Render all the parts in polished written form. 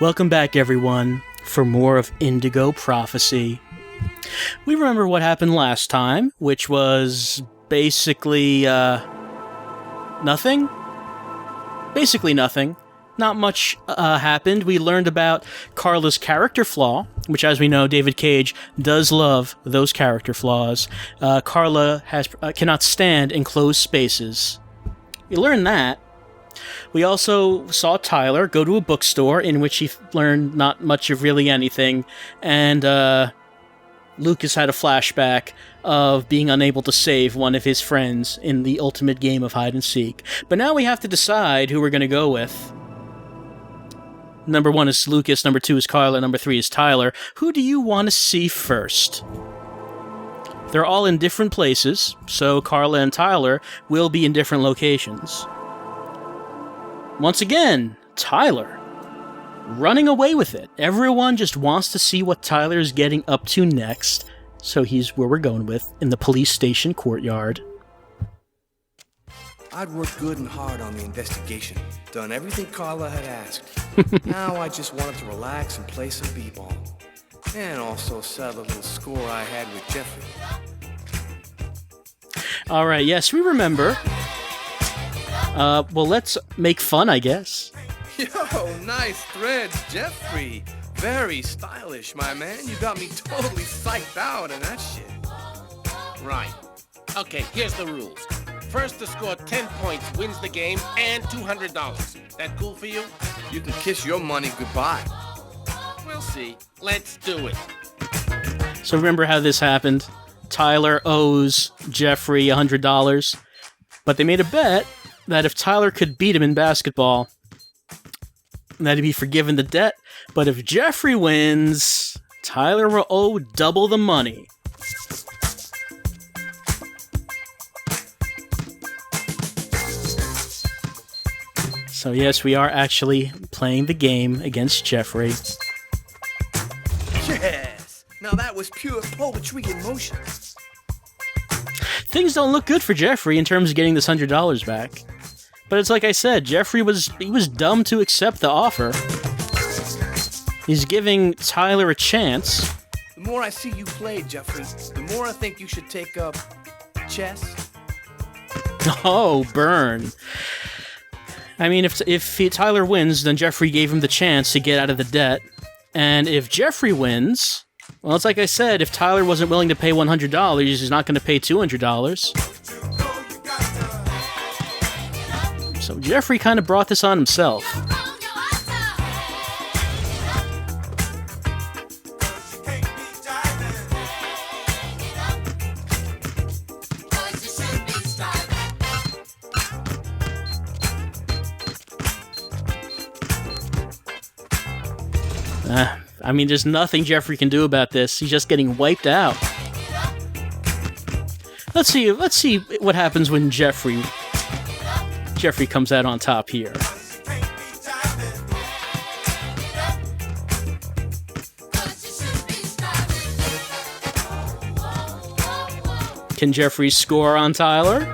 Welcome back, everyone, for more of Indigo Prophecy. We remember what happened last time, which was basically, nothing? Basically nothing. Not much happened. We learned about Carla's character flaw, which, as we know, David Cage does love those character flaws. Carla cannot stand enclosed spaces. We learned that. We also saw Tyler go to a bookstore in which he learned not much of really anything, and Lucas had a flashback of being unable to save one of his friends in the ultimate game of hide-and-seek. But now we have to decide who we're going to go with. Number 1 is Lucas, number 2 is Carla, number 3 is Tyler. Who do you want to see first? They're all in different places, so Carla and Tyler will be in different locations. Once again, Tyler, running away with it. Everyone just wants to see what Tyler is getting up to next, so he's where we're going with, in the police station courtyard. I'd worked good and hard on the investigation, done everything Carla had asked. Now I just wanted to relax and play some b-ball, and also settle a little score I had with Jeffrey. All right, yes, we remember. Well, let's make fun, I guess. Yo, nice threads, Jeffrey. Very stylish, my man. You got me totally psyched out and that shit. Right. Okay, here's the rules. First to score 10 points wins the game and $200. That cool for you? You can kiss your money goodbye. We'll see. Let's do it. So remember how this happened? Tyler owes Jeffrey $100, but they made a bet that if Tyler could beat him in basketball, that he'd be forgiven the debt. But if Jeffrey wins, Tyler will owe double the money. So yes, we are actually playing the game against Jeffrey. Yes! Now that was pure poetry in motion. Things don't look good for Jeffrey in terms of getting this $100 back. But it's like I said, Jeffrey was dumb to accept the offer. He's giving Tyler a chance. The more I see you play, Jeffrey, the more I think you should take up chess. Oh, burn. I mean, if Tyler wins, then Jeffrey gave him the chance to get out of the debt. And if Jeffrey wins, well, it's like I said, if Tyler wasn't willing to pay $100, he's not going to pay $200. So Jeffrey kind of brought this on himself. I mean, there's nothing Jeffrey can do about this. He's just getting wiped out. Let's see what happens when Jeffrey comes out on top here. Can Jeffrey score on Tyler?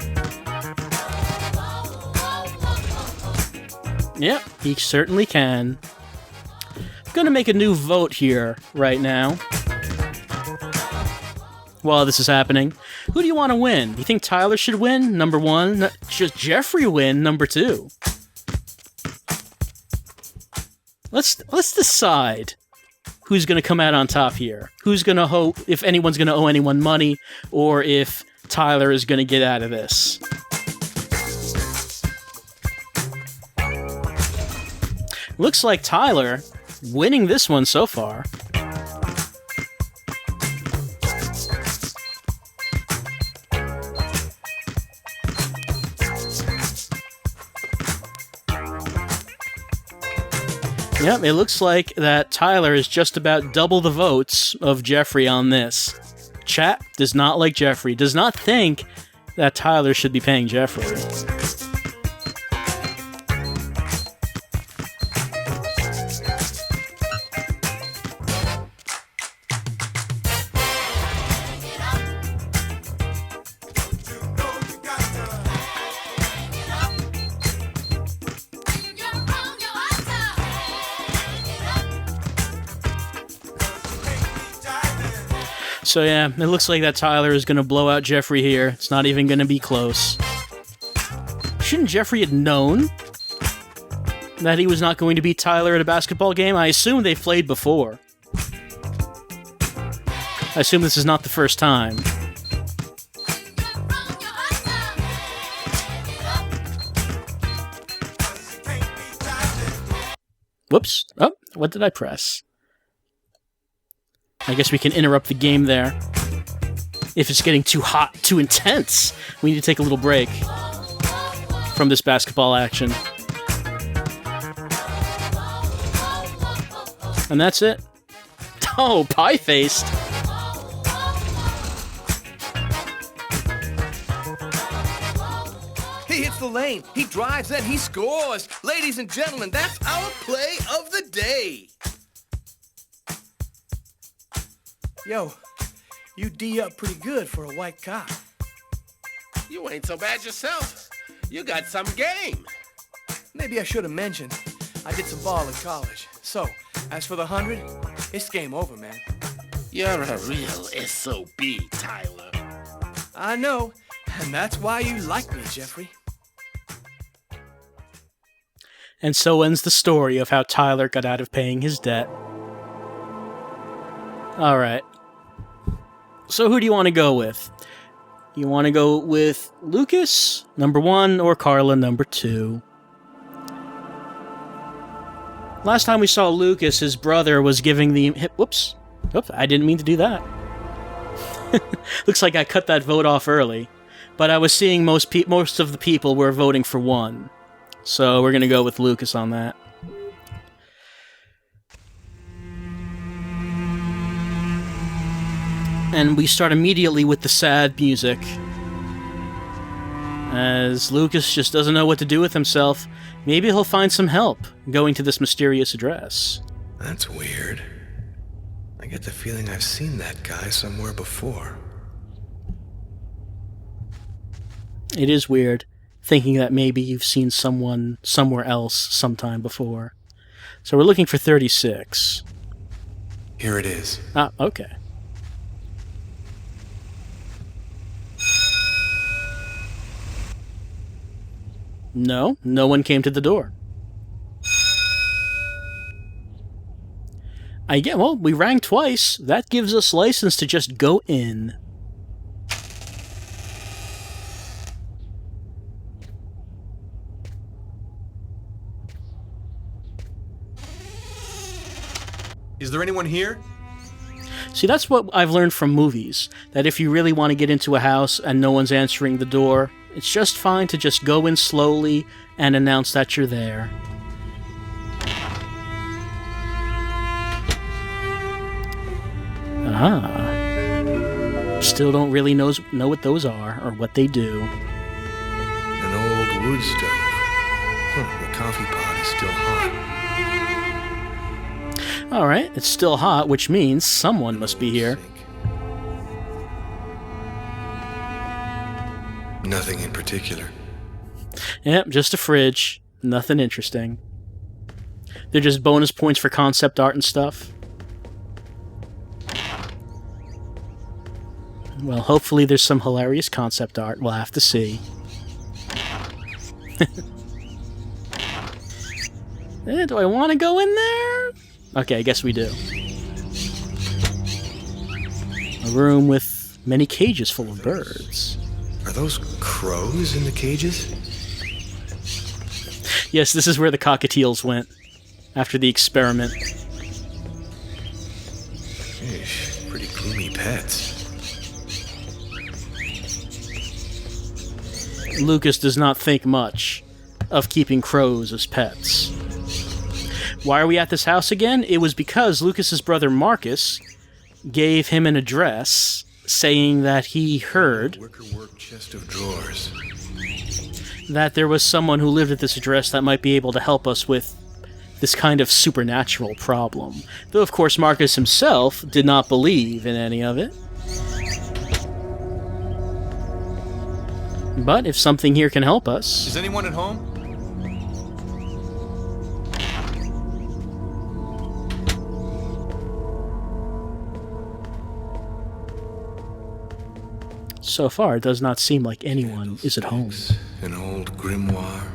Yep, he certainly can. I'm gonna make a new vote here right now. While this is happening, who do you want to win? You think Tyler should win? Number 1. Should Jeffrey win? Number 2. Let's decide who's going to come out on top here. Who's going to hope, if anyone's going to owe anyone money, or if Tyler is going to get out of this. Looks like Tyler winning this one so far. Yep, it looks like that Tyler is just about double the votes of Jeffrey on this. Chat does not like Jeffrey, does not think that Tyler should be paying Jeffrey. So yeah, it looks like that Tyler is going to blow out Jeffrey here. It's not even going to be close. Shouldn't Jeffrey have known that he was not going to beat Tyler at a basketball game? I assume they've played before. I assume this is not the first time. Whoops. Oh, what did I press? I guess we can interrupt the game there. If it's getting too hot, too intense, we need to take a little break from this basketball action. And that's it. Oh, pie-faced. He hits the lane, he drives, and he scores. Ladies and gentlemen, that's our play of the day. Yo, you D up pretty good for a white cop. You ain't so bad yourself. You got some game. Maybe I should have mentioned I did some ball in college. So, as for the 100, it's game over, man. You're a real SOB, Tyler. I know, and that's why you like me, Jeffrey. And so ends the story of how Tyler got out of paying his debt. Alright. So who do you want to go with? You want to go with Lucas, number 1, or Carla, number 2? Last time we saw Lucas, his brother was giving the... Whoops. Oops, I didn't mean to do that. Looks like I cut that vote off early. But I was seeing most of the people were voting for 1. So we're going to go with Lucas on that. And we start immediately with the sad music, as Lucas just doesn't know what to do with himself. Maybe he'll find some help going to this mysterious address. That's weird. I get the feeling I've seen that guy somewhere before. It is weird, thinking that maybe you've seen someone somewhere else sometime before. So we're looking for 36. Here it is. Ah, okay. No, no one came to the door. Well, we rang twice. That gives us license to just go in. Is there anyone here? See, that's what I've learned from movies, that if you really want to get into a house and no one's answering the door, it's just fine to just go in slowly and announce that you're there. Still don't really know what those are or what they do. An old wood stove. The coffee pot is still hot. Alright, it's still hot, which means someone must be here. Nothing in particular. Yep, just a fridge. Nothing interesting. They're just bonus points for concept art and stuff. Well, hopefully there's some hilarious concept art. We'll have to see. Do I want to go in there? Okay, I guess we do. A room with many cages full of birds. Are those crows in the cages? Yes, this is where the cockatiels went after the experiment. Ish, pretty gloomy pets. Lucas does not think much of keeping crows as pets. Why are we at this house again? It was because Lucas's brother Marcus gave him an address saying that he heard Work chest of drawers. that there was someone who lived at this address that might be able to help us with this kind of supernatural problem. Though, of course, Marcus himself did not believe in any of it. But if something here can help us... Is anyone at home? So far, it does not seem like anyone is at home. An old grimoire.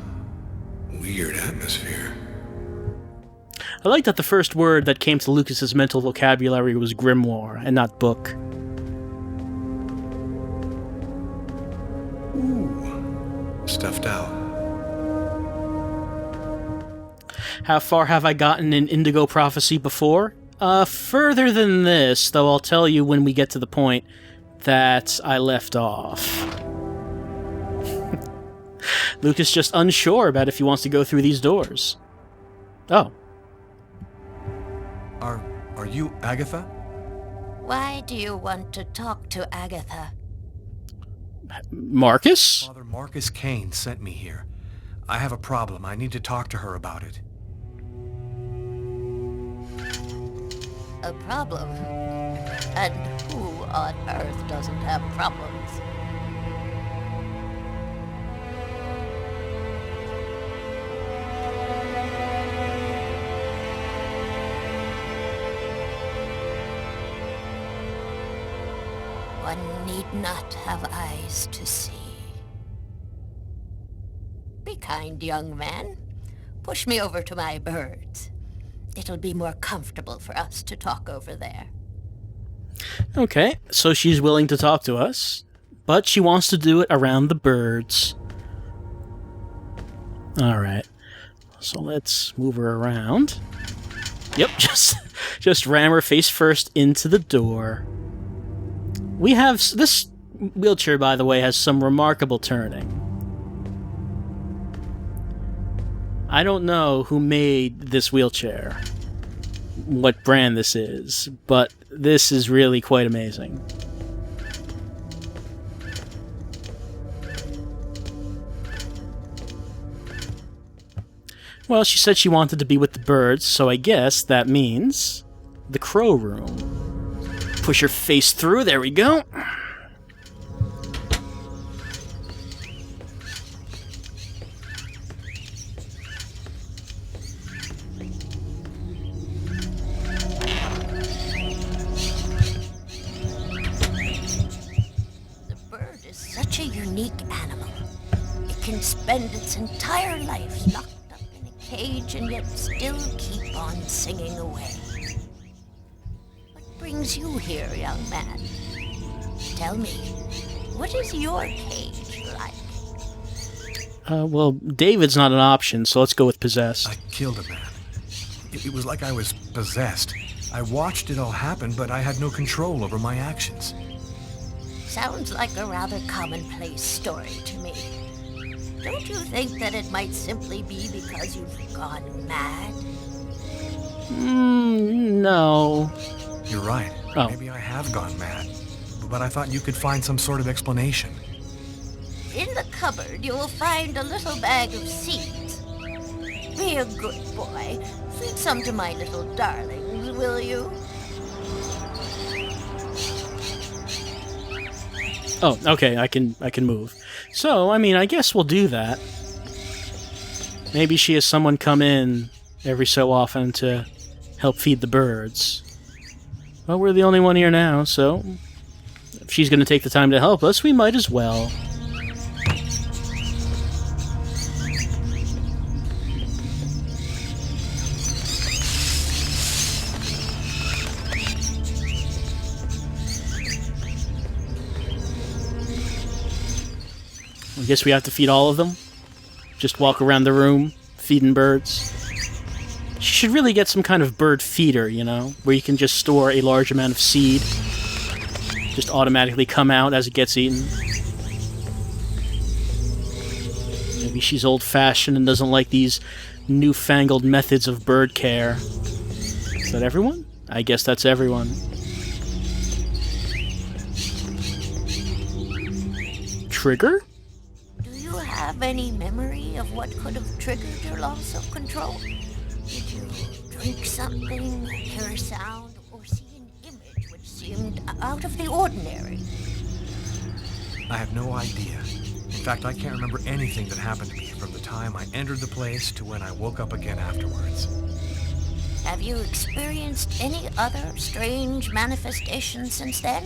Weird atmosphere. I like that the first word that came to Lucas's mental vocabulary was grimoire and not book. Ooh. Stuffed out. How far have I gotten in Indigo Prophecy before? Further than this, though I'll tell you when we get to the point that I left off. Lucas just unsure about if he wants to go through these doors. Oh. Are you Agatha? Why do you want to talk to Agatha? Marcus? Father Marcus Kane sent me here. I have a problem. I need to talk to her about it. A problem? And who on earth doesn't have problems? One need not have eyes to see. Be kind, young man. Push me over to my birds. It'll be more comfortable for us to talk over there. Okay, so she's willing to talk to us, but she wants to do it around the birds. Alright, so let's move her around. Yep, just ram her face first into the door. We have... This wheelchair, by the way, has some remarkable turning. I don't know who made this wheelchair, what brand this is, but this is really quite amazing. Well, she said she wanted to be with the birds, so I guess that means the crow room. Push her face through, there we go. Such a unique animal. It can spend its entire life locked up in a cage and yet still keep on singing away. What brings you here, young man? Tell me, what is your cage like? Well, David's not an option, so let's go with possessed. I killed a man. It was like I was possessed. I watched it all happen, but I had no control over my actions. Sounds like a rather commonplace story to me. Don't you think that it might simply be because you've gone mad? No. You're right. Oh. Maybe I have gone mad. But I thought you could find some sort of explanation. In the cupboard, you will find a little bag of seeds. Be a good boy. Feed some to my little darlings, will you? Oh, okay, I can move. So, I mean, I guess we'll do that. Maybe she has someone come in every so often to help feed the birds. Well, we're the only one here now, so if she's going to take the time to help us, we might as well. I guess we have to feed all of them. Just walk around the room, feeding birds. She should really get some kind of bird feeder, you know, where you can just store a large amount of seed. Just automatically come out as it gets eaten. Maybe she's old-fashioned and doesn't like these newfangled methods of bird care. Is that everyone? I guess that's everyone. Trigger? Have any memory of what could have triggered your loss of control? Did you drink something, hear a sound, or see an image which seemed out of the ordinary? I have no idea. In fact, I can't remember anything that happened to me from the time I entered the place to when I woke up again afterwards. Have you experienced any other strange manifestations since then?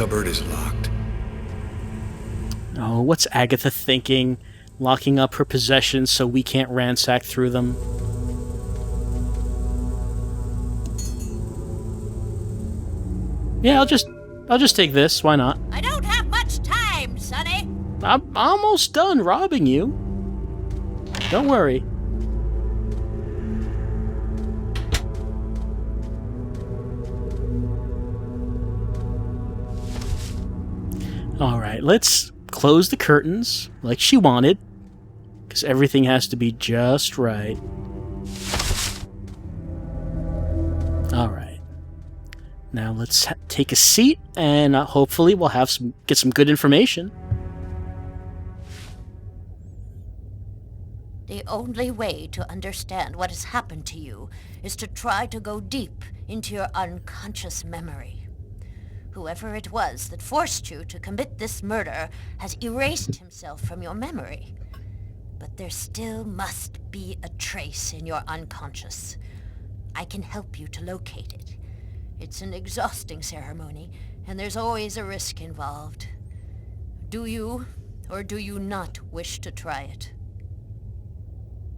cupboard is locked. Oh, what's Agatha thinking? Locking up her possessions so we can't ransack through them. Yeah, I'll just take this. Why not? I don't have much time, Sonny. I'm almost done robbing you. Don't worry. Alright, let's close the curtains like she wanted, because everything has to be just right. Alright. Now let's take a seat, and hopefully we'll get some good information. The only way to understand what has happened to you is to try to go deep into your unconscious memory. Whoever it was that forced you to commit this murder has erased himself from your memory. But there still must be a trace in your unconscious. I can help you to locate it. It's an exhausting ceremony, and there's always a risk involved. Do you, or do you not wish to try it?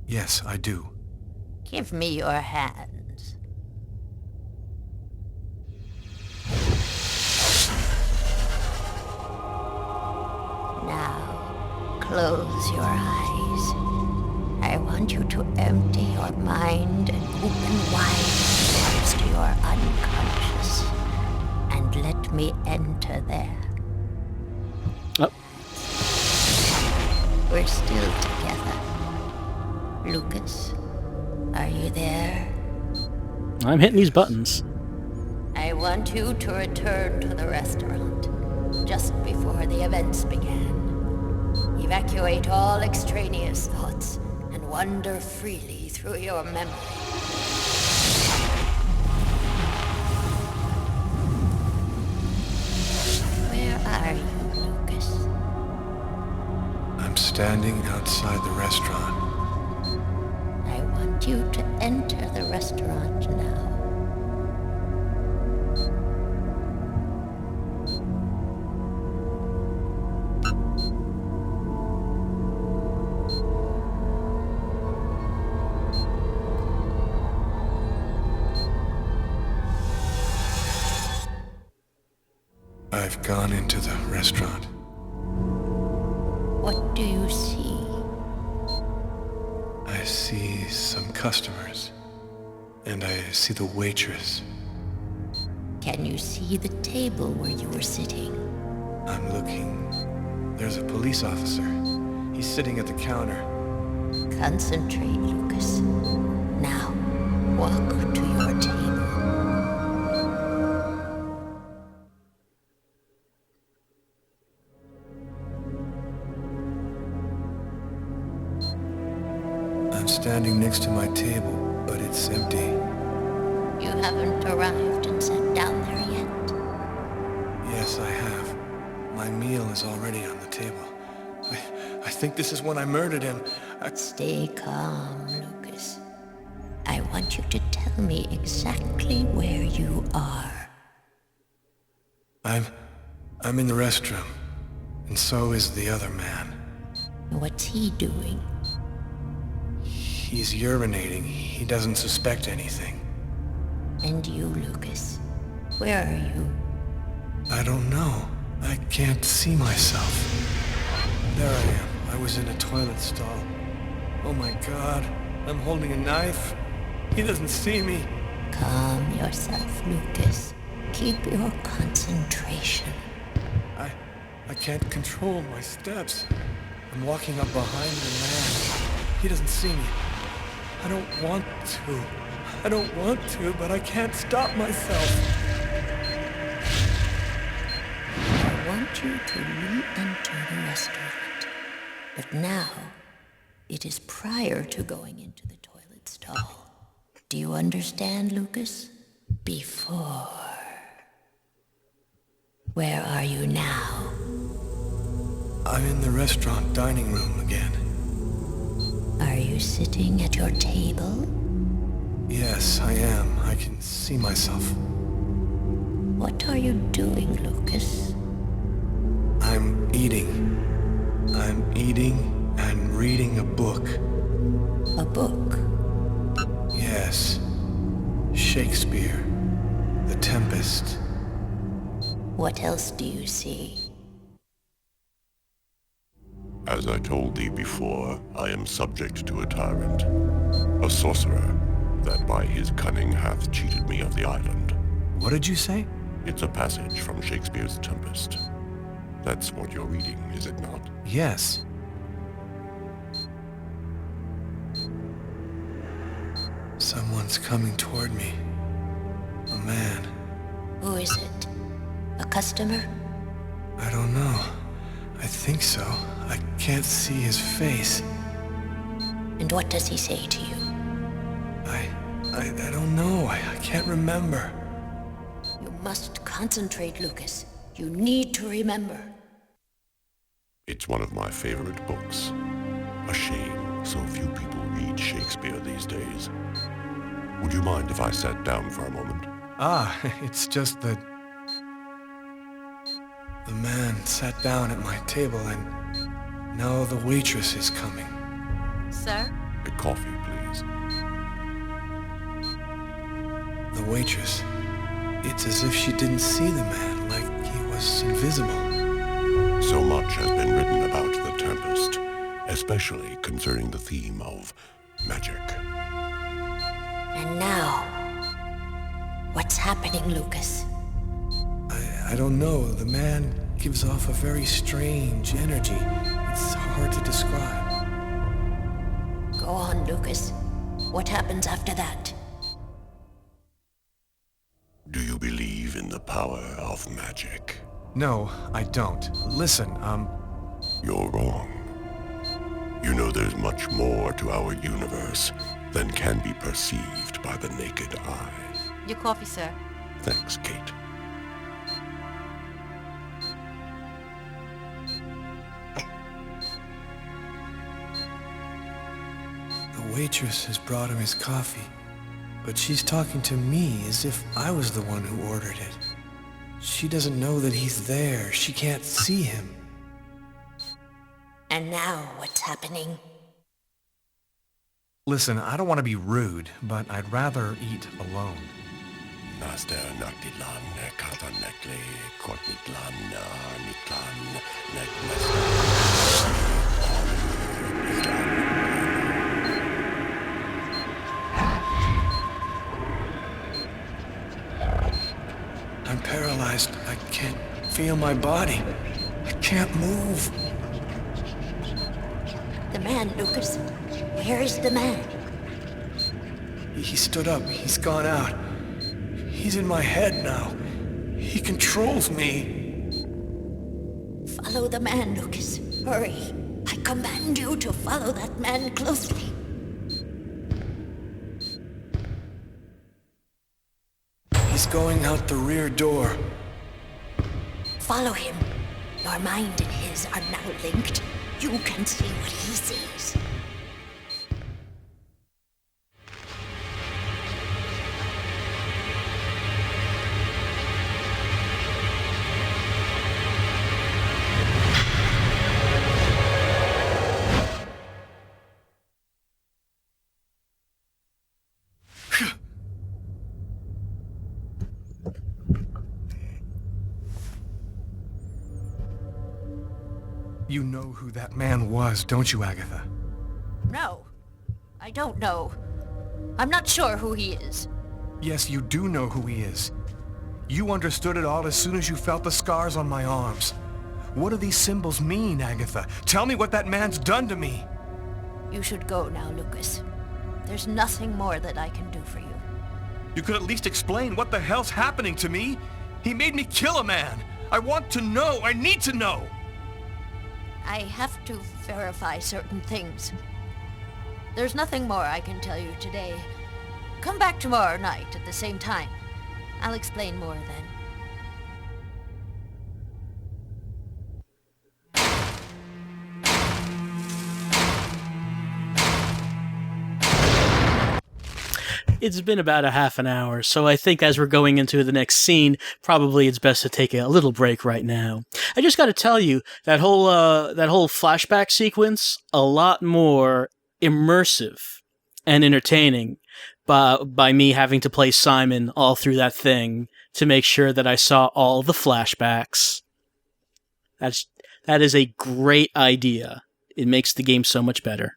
Yes, I do. Give me your hands. Now, close your eyes. I want you to empty your mind and open wide doors to your unconscious. And let me enter there. Oh. We're still together. Lucas, are you there? I'm hitting these buttons. I want you to return to the restaurant just before the events began. Evacuate all extraneous thoughts and wander freely through your memory. Where are you, Lucas? I'm standing outside the restaurant. I want you to enter the restaurant now. I've gone into the restaurant. What do you see? I see some customers, and I see the waitress. Can you see the table where you were sitting? I'm looking. There's a police officer. He's sitting at the counter. Concentrate, Lucas. Now, walk to your table. I'm standing next to my table, but it's empty. You haven't arrived and sat down there yet. Yes, I have. My meal is already on the table. I think this is when I murdered him. Stay calm, Lucas. I want you to tell me exactly where you are. I'm in the restroom, and so is the other man. What's he doing? He's urinating. He doesn't suspect anything. And you, Lucas, where are you? I don't know. I can't see myself. There I am. I was in a toilet stall. Oh my God. I'm holding a knife. He doesn't see me. Calm yourself, Lucas. Keep your concentration. I can't control my steps. I'm walking up behind the man. He doesn't see me. I don't want to, but I can't stop myself. I want you to re-enter the restaurant. But now, it is prior to going into the toilet stall. Do you understand, Lucas? Before. Where are you now? I'm in the restaurant dining room again. Are you sitting at your table? Yes, I am. I can see myself. What are you doing, Lucas? I'm eating. I'm eating and reading a book. A book? Yes. Shakespeare. The Tempest. What else do you see? As I told thee before, I am subject to a tyrant, a sorcerer, that by his cunning hath cheated me of the island. What did you say? It's a passage from Shakespeare's Tempest. That's what you're reading, is it not? Yes. Someone's coming toward me. A man. Who is it? A customer? I don't know. I think so. I can't see his face. And what does he say to you? I don't know. I can't remember. You must concentrate, Lucas. You need to remember. It's one of my favorite books. A shame so few people read Shakespeare these days. Would you mind if I sat down for a moment? It's just that... The man sat down at my table and now the waitress is coming. Sir? A coffee, please. The waitress. It's as if she didn't see the man, like he was invisible. So much has been written about the Tempest, especially concerning the theme of magic. And now, what's happening, Lucas? I don't know. The man gives off a very strange energy. It's hard to describe. Go on, Lucas. What happens after that? Do you believe in the power of magic? No, I don't. Listen, You're wrong. You know there's much more to our universe than can be perceived by the naked eye. Your coffee, sir. Thanks, Kate. The waitress has brought him his coffee, but she's talking to me as if I was the one who ordered it. She doesn't know that he's there. She can't see him. And now, what's happening? Listen, I don't want to be rude, but I'd rather eat alone. Naster Naktilan, Kata Nekle, Kotniklan, Niklan, I'm paralyzed. I can't feel my body. I can't move. The man, Lucas. Where is the man? He stood up. He's gone out. He's in my head now. He controls me. Follow the man, Lucas. Hurry. I command you to follow that man closely. He's going out the rear door. Follow him. Your mind and his are now linked. You can see what he sees. You know who that man was, don't you, Agatha? No, I don't know. I'm not sure who he is. Yes, you do know who he is. You understood it all as soon as you felt the scars on my arms. What do these symbols mean, Agatha? Tell me what that man's done to me. You should go now, Lucas. There's nothing more that I can do for you. You could at least explain what the hell's happening to me. He made me kill a man. I want to know. I need to know. I have to verify certain things. There's nothing more I can tell you today. Come back tomorrow night at the same time. I'll explain more then. It's been about a half an hour, so I think as we're going into the next scene, probably it's best to take a little break right now. I just got to tell you, that whole flashback sequence, a lot more immersive and entertaining by me having to play Simon all through that thing to make sure that I saw all the flashbacks. That is a great idea. It makes the game so much better.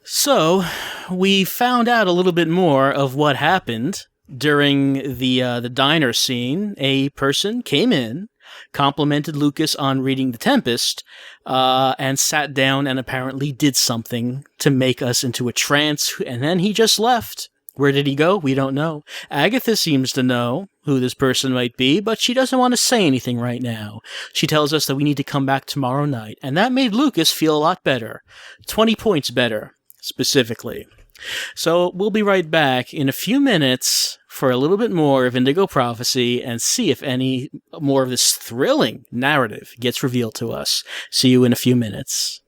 So, we found out a little bit more of what happened during the diner scene. A person came in, complimented Lucas on reading The Tempest, and sat down and apparently did something to make us into a trance, and then he just left. Where did he go? We don't know. Agatha seems to know who this person might be, but she doesn't want to say anything right now. She tells us that we need to come back tomorrow night, and that made Lucas feel a lot better. 20 points better, specifically. So we'll be right back in a few minutes for a little bit more of Indigo Prophecy and see if any more of this thrilling narrative gets revealed to us. See you in a few minutes.